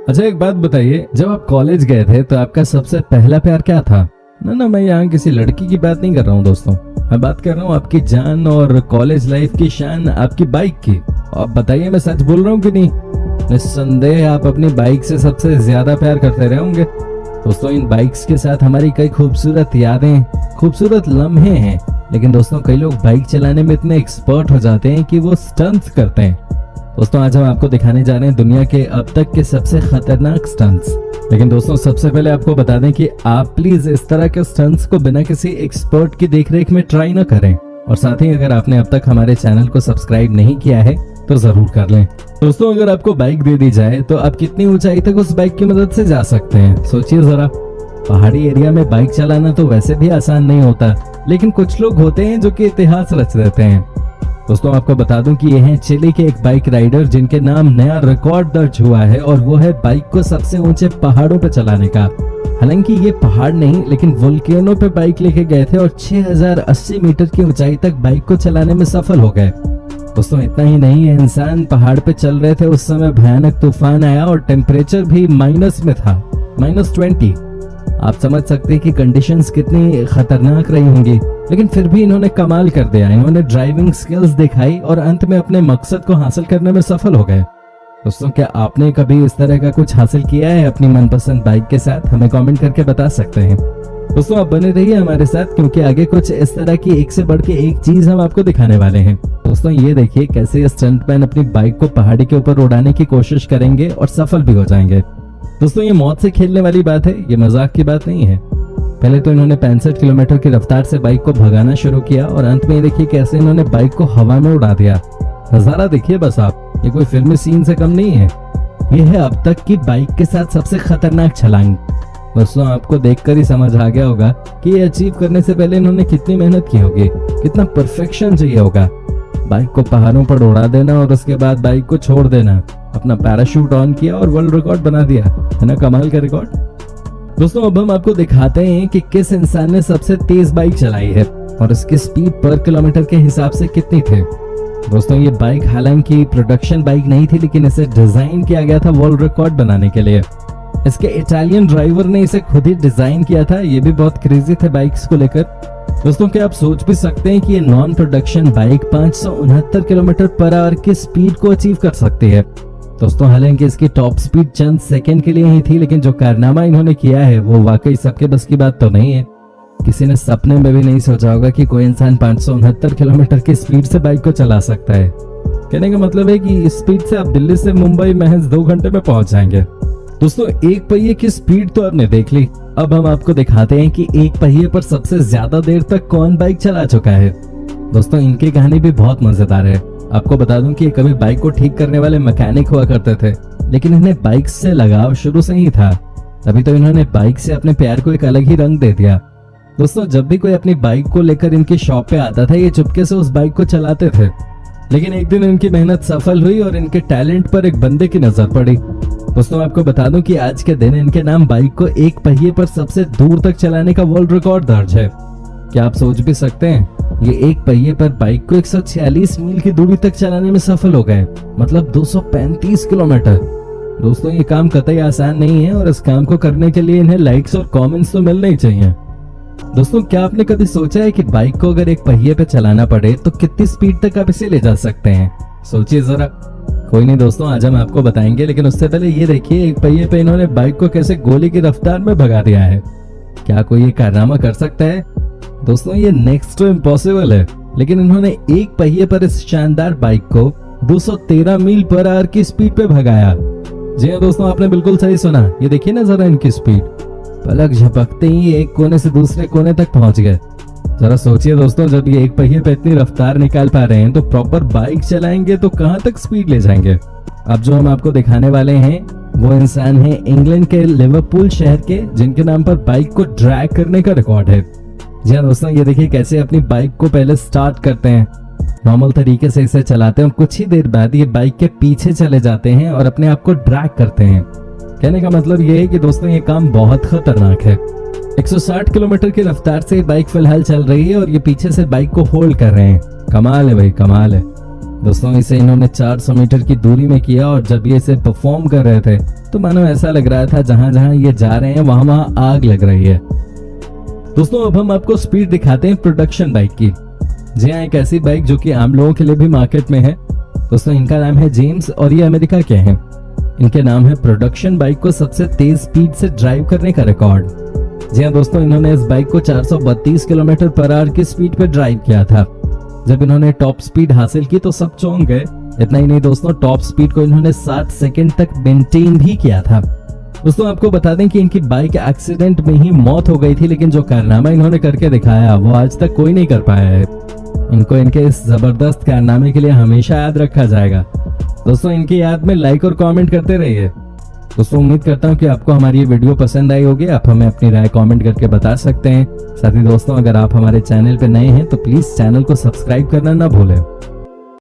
अच्छा एक बात बताइए, जब आप कॉलेज गए थे तो आपका सबसे पहला प्यार क्या था? ना मैं यहाँ किसी लड़की की बात नहीं कर रहा हूँ दोस्तों, मैं बात कर रहा हूँ आपकी जान और कॉलेज लाइफ की शान, आपकी बाइक की। आप बताइए मैं सच बोल रहा हूँ कि नहीं? निस्संदेह आप अपनी बाइक से सबसे ज्यादा प्यार करते रहे होंगे। दोस्तों इन बाइक्स के साथ हमारी कई खूबसूरत यादें, खूबसूरत लम्हे हैं। लेकिन दोस्तों कई लोग बाइक चलाने में इतने एक्सपर्ट हो जाते हैं कि वो स्टंट्स करते हैं। दोस्तों आज हम आपको दिखाने जा रहे हैं दुनिया के अब तक के सबसे खतरनाक स्टंट्स। लेकिन दोस्तों सबसे पहले आपको बता दें कि आप प्लीज इस तरह के स्टंट्स को बिना किसी एक्सपर्ट की देखरेख में ट्राई न करें। और साथ ही अगर आपने अब तक हमारे चैनल को सब्सक्राइब नहीं किया है तो जरूर कर लें। दोस्तों अगर आपको बाइक दे दी जाए तो आप कितनी ऊंचाई तक उस बाइक की मदद से जा सकते हैं, सोचिए जरा। पहाड़ी एरिया में बाइक चलाना तो वैसे भी आसान नहीं होता, लेकिन कुछ लोग होते हैं जो कि इतिहास रच देते हैं। दोस्तों आपको बता दूं कि ये हैं चिली के एक बाइक राइडर जिनके नाम नया रिकॉर्ड दर्ज हुआ है, और वो है बाइक को सबसे ऊंचे पहाड़ों पर चलाने का। हालांकि ये पहाड़ नहीं लेकिन वोल्केनो पे बाइक लेके गए थे और 6080 मीटर की ऊंचाई तक बाइक को चलाने में सफल हो गए। दोस्तों इतना ही नहीं, ये इंसान पहाड़ पे चल रहे थे, उस समय भयानक तूफान आया और टेम्परेचर भी माइनस में था, -20। आप समझ सकते हैं कि कंडीशंस कितनी खतरनाक रही होंगी, लेकिन फिर भी इन्होंने कमाल कर दिया। इन्होंने ड्राइविंग स्किल्स दिखाई और अंत में अपने मकसद को हासिल करने में सफल हो गए। दोस्तों क्या आपने कभी इस तरह का कुछ हासिल किया है अपनी मनपसंद बाइक के साथ? हमें कमेंट करके बता सकते हैं। दोस्तों आप बने रहिए हमारे साथ, क्योंकि आगे कुछ इस तरह की एक से बढ़ के एक चीज हम आपको दिखाने वाले हैं। दोस्तों ये देखिए कैसे ये स्टंटमैन अपनी बाइक को पहाड़ी के ऊपर उड़ाने की कोशिश करेंगे और सफल भी हो जाएंगे। दोस्तों ये मौत से खेलने वाली बात है, ये मजाक की बात नहीं है। पहले तो इन्होंने 65 किलोमीटर की रफ्तार से बाइक को भगाना शुरू किया और अंत में ये देखिए कैसे इन्होंने बाइक को हवा में उड़ा दिया। नजारा देखिए बस आप, ये कोई फिल्मी सीन से कम नहीं है। ये है अब तक की बाइक के साथ सबसे खतरनाक छलांग। दोस्तों आपको देखकर ही समझ आ गया होगा कि ये अचीव करने से पहले इन्होंने कितनी मेहनत की होगी, कितना परफेक्शन चाहिए होगा। बाइक को पहाड़ों पर उड़ा देना और उसके बाद बाइक को छोड़ देना, अपना पैराशूट ऑन किया और वर्ल्ड रिकॉर्ड बना दिया, है ना कमाल का रिकॉर्ड। दोस्तों अब हम आपको दिखाते हैं कि किस इंसान ने सबसे तेज बाइक चलाई है और इसकी स्पीड पर किलोमीटर के हिसाब से कितनी थी। दोस्तों ये बाइक हालांकि प्रोडक्शन बाइक नहीं थी, लेकिन इसे डिजाइन किया गया था वर्ल्ड रिकॉर्ड बनाने के लिए। इसके इटालियन ड्राइवर ने इसे खुद ही डिजाइन किया था। ये भी बहुत क्रेजी थे बाइक्स को लेकर। दोस्तों क्या आप सोच भी सकते हैं कि ये non production bike 569 kilometre per hour की स्पीड को अचीव कर सकती है। दोस्तों हालांकि इसकी टॉप स्पीड चंद सेकंड के लिए ही थी, लेकिन जो कारनामा इन्होंने किया है वो वाकई सबके बस की बात तो नहीं है। किसी ने सपने में भी नहीं सोचा होगा कि कोई इंसान 569 किलोमीटर की स्पीड से बाइक को चला सकता है। कहने का मतलब है कि इस स्पीड से आप दिल्ली से मुंबई महज 2 घंटे में पहुंच जाएंगे। दोस्तों एक पहिए की स्पीड तो आपने देख ली, अब हम आपको दिखाते हैं कि एक पहिए पर सबसे ज्यादा देर तक कौन बाइक चला चुका है। दोस्तों इनकी कहानी भी बहुत मजेदार है। आपको बता दूं कि कभी बाइक को ठीक करने वाले मैकेनिक हुआ करते थे, लेकिन इन्हें बाइक से लगाव शुरू से ही था, तभी तो इन्होंने बाइक से अपने प्यार को एक अलग ही रंग दे दिया। दोस्तों जब भी कोई अपनी बाइक को लेकर इनकी शॉप पे आता था, ये चुपके से उस बाइक को चलाते थे। लेकिन एक दिन इनकी मेहनत सफल हुई और इनके टैलेंट पर एक बंदे की नजर पड़ी। दोस्तों आपको बता दूं कि आज के दिन इनके नाम बाइक को एक पहिए पर सबसे दूर तक चलाने का वर्ल्ड रिकॉर्ड दर्ज है। क्या आप सोच भी सकते हैं, ये एक पहिए पर बाइक को 146 मील की दूरी तक चलाने में सफल हो गए, मतलब 235 किलोमीटर। दोस्तों ये काम कतई आसान नहीं है और इस काम को करने के लिए इन्हें लाइक्स और कमेंट्स तो मिलने ही चाहिए। दोस्तों क्या आपने कभी सोचा है कि बाइक को अगर एक पहिए पे चलाना पड़े तो कितनी स्पीड तक आप इसे ले जा सकते हैं? सोचिए जरा। कोई नहीं दोस्तों आज हम आपको बताएंगे, लेकिन उससे पहले ये देखिए एक पहिए पे इन्होंने बाइक को कैसे गोली की रफ्तार में भगा दिया है। क्या कोई ये कारनामा कर सकता है? दोस्तों ये नेक्स्ट टू इम्पॉसिबल है, लेकिन इन्होंने एक पहिए पर इस शानदार बाइक को 213 मील पर आवर की स्पीड पे भगाया। जी हाँ दोस्तों आपने बिल्कुल सही सुना, ये देखिए ना जरा इनकी स्पीड। पलक झपकते ही एक कोने से दूसरे कोने तक पहुंच गए। जरा सोचिए दोस्तों, जब ये एक पहिए पे इतनी रफ्तार निकाल पा रहे हैं तो प्रॉपर बाइक चलाएंगे तो कहां तक स्पीड ले जाएंगे। अब जो हम आपको दिखाने वाले हैं वो इंसान है इंग्लैंड के लिवरपूल शहर के, जिनके नाम पर बाइक को ड्रैग करने का रिकॉर्ड है। जी हाँ दोस्तों ये देखिए कैसे अपनी बाइक को पहले स्टार्ट करते हैं, नॉर्मल तरीके से इसे चलाते हैं और कुछ ही देर बाद ये बाइक के पीछे चले जाते हैं और अपने आप को ड्रैग करते हैं। कहने का मतलब ये है कि दोस्तों ये काम बहुत खतरनाक है। 160 किलोमीटर की रफ्तार से बाइक फिलहाल चल रही है और ये पीछे से बाइक को होल्ड कर रहे हैं। कमाल है भाई, कमाल है। दोस्तों इसे इन्होंने 400 मीटर की दूरी में किया और जब ये इसे परफॉर्म कर रहे थे तो मानो ऐसा लग रहा था जहां जहां ये जा रहे हैं वहां वहां आग लग रही है। दोस्तों अब हम आपको स्पीड दिखाते हैं प्रोडक्शन बाइक की। जी हाँ, एक ऐसी बाइक जो कि आम लोगों के लिए भी मार्केट में है। दोस्तों इनका नाम है जेम्स और ये अमेरिका के हैं। इनके नाम है प्रोडक्शन बाइक को सबसे तेज स्पीड से ड्राइव करने का रिकॉर्ड। जी हाँ दोस्तों, इन्होंने इस बाइक को 432 किलोमीटर पर आवर की स्पीड पर ड्राइव किया था। जब इन्होंने टॉप स्पीड हासिल की तो सब चौंक गए। इतना ही नहीं दोस्तों, टॉप स्पीड को इन्होंने 7 सेकंड तक मेंटेन भी किया था। दोस्तों आपको बता दें कि इनकी बाइक एक्सीडेंट में ही मौत हो गई थी, लेकिन जो कारनामा इन्होंने करके दिखाया वो आज तक कोई नहीं कर पाया है। इनको इनके इस जबरदस्त कारनामे के लिए हमेशा याद रखा जाएगा। दोस्तों इनकी याद में लाइक और कमेंट करते रहिए। दोस्तों उम्मीद करता हूँ कि आपको हमारी ये वीडियो पसंद आई होगी। आप हमें अपनी राय कमेंट करके बता सकते हैं। साथ ही दोस्तों अगर आप हमारे चैनल पे नए हैं तो प्लीज चैनल को सब्सक्राइब करना ना भूलें।